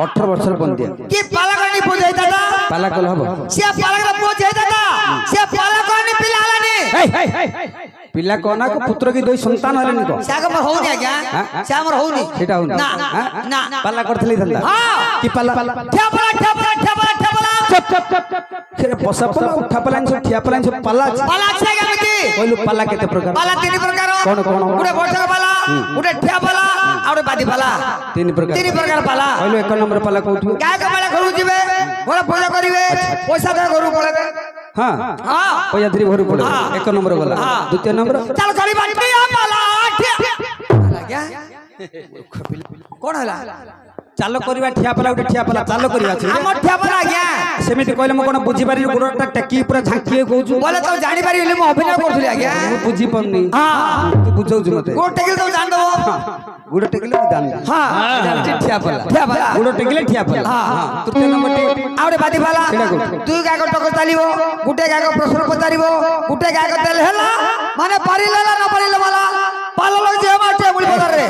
18 ବର୍ଷର ବନ୍ଦିଆ କି ପାଲାକଣି ବୁଝେଇ ଦାଦା ପାଲା କଲ ହବ ସେ ପାଲାକଣ ବୁଝେଇ ଦାଦା ସେ ପାଲାକଣି ପିଲା ହେଲାନି ପିଲା କନା କୁ ପୁତ୍ର କି ଦୁଇ ସନ୍ତାନ ହେଲେନି କ ସେ ଆମର ହଉନି ଆଜ୍ଞା ସେ ଆମର ହଉନି ସେଟା ହଉନି ନା ନା ପାଲା କରିଥିଲି ଧନ୍ଦା କି ପାଲା ଠେପଲା ଠେପଲା ଠେପଲା ଠେପଲା ଖରେ ପସା ପାଲା ଉଠା ପାଲା ସବୁ ଠିଆ ପାଲା ସବୁ ପାଲା ପାଲା ଅଛି କେମିତି କହିଲୁ ପାଲା କେତେ ପ୍ରକାର ପାଲା ତିନି ପ୍ରକାର କଣ କଣ ଗୋଟେ ବର୍ଷକ ପାଲା ଗୋଟେ ଠିଆ ପାଲା ଆଉ ଗୋଟେ ବାଦି ପାଲା ତିନି ପ୍ରକାର ପାଲା କହିଲୁ ଏକ ନମ୍ବର ପାଲା କୋଉଠି ଗାୟକ ପାଲା ଘରକୁ ଯିବେ ଘର ପୂଜା କରିବେ ପଇସା ଦେବେ ଘରକୁ ପଳେଇବେ हां हां पया धरी भरू पड़े एक नंबर गला द्वितीय नंबर चल खाली बाटी पाला क्या कोन हला चालो करबा ठिया पाला उठे ठिया पाला चालो करबा छै हम ठिया पाला आज्ञा सेमिति कहले म कोन बुझी पारि गोडटा टेकी पूरा झांकी कहू बोले तो जानि पारि म अभिनय करथुली आज्ञा मु बुझी पन्नी हां तू बुझौ छु मते गोड टेकिल तो जान दो गोड टेकिले तू जान हां ठिया पाला गोड टेकिले ठिया पाला हां तृतीय नंबर आउरे बादी पाला दुई गायक टक चालिबो गुटे गायक प्रश्न पचारिबो गुटे गायक तेल हला माने पारिले ना न पारिले वाला पाला लग जे माटे मुली बदर रे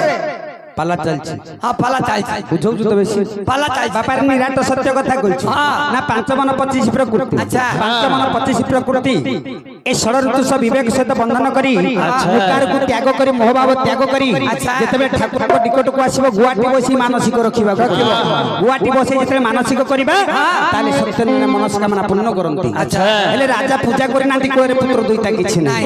पाला चलछि हां पाला चलछि बुझौ छु त बेसी पाला चलछि बापा निराट सत्य कथा कहछु ना 5 मन 25 प्रकृति अच्छा 5 मन 25 प्रकृति ए षड ऋतु सब विवेक सहित बंधन करी मुकार को त्याग करी मोहभाव त्याग करी जेतबे ठाकुर को निकट को आसीबो गुवाटी बसी मानसिक रखिबा गुवाटी बसी जेतबे मानसिक करबा ताले सत्यन मनस्कामना पूर्ण करंती अच्छा हेले राजा पूजा करी नांती कोरे पुत्र दुईटा किछि नै